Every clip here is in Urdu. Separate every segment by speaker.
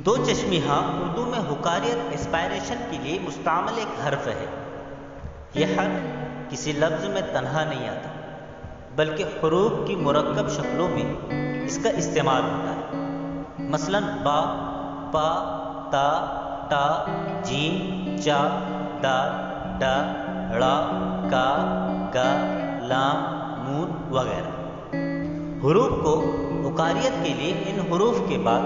Speaker 1: دو چشمی ہاں اردو میں حکاریت اسپائریشن کے لیے مستعمل ایک حرف ہے۔ یہ حرف کسی لفظ میں تنہا نہیں آتا بلکہ حروف کی مرکب شکلوں میں اس کا استعمال ہوتا ہے۔ مثلا با، پا، تا، ٹا، جیم، چا، دال، ڈا، ڑا، کا، گا، لام، نون وغیرہ۔ حروف کو حکاریت کے لیے ان حروف کے بعد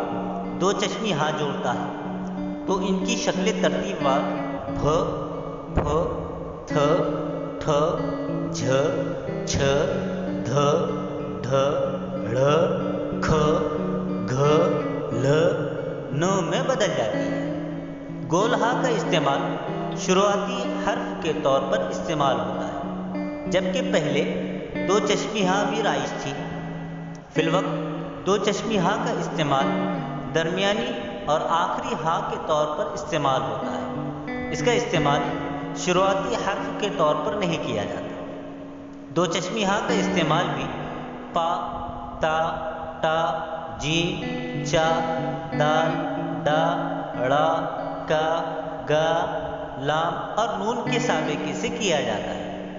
Speaker 1: دو چشمی ہاں جوڑتا ہے تو ان کی شکل ترتیب وار بھ، پھ، تھ، ٹھ، جھ، چھ، دھ، ڈھ، ڑ، کھ، گھ، ل، ن میں بدل جاتی ہے۔ گول ہاں کا استعمال شروعاتی حرف کے طور پر استعمال ہوتا ہے، جبکہ پہلے دو چشمی ہاں بھی رائج تھی۔ فی الوقت دو چشمی ہاں کا استعمال درمیانی اور آخری ہاں کے طور پر استعمال ہوتا ہے۔ اس کا استعمال شروعاتی حرف کے طور پر نہیں کیا جاتا۔ دو چشمی ہاں کا استعمال بھی پا، تا، ٹا، جیم، چا، دال، ڈا، ڑا، کا، گا، لام اور نون کے سابقے سے کیا جاتا ہے۔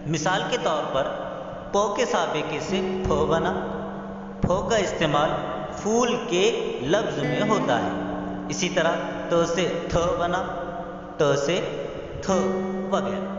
Speaker 1: مثال کے طور پر پو کے سابقے سے پھو بنا۔ پھو کا استعمال پھول کے لفظ میں ہوتا ہے۔ اسی طرح ت سے تھ بنا، ت سے تھ وغیرہ۔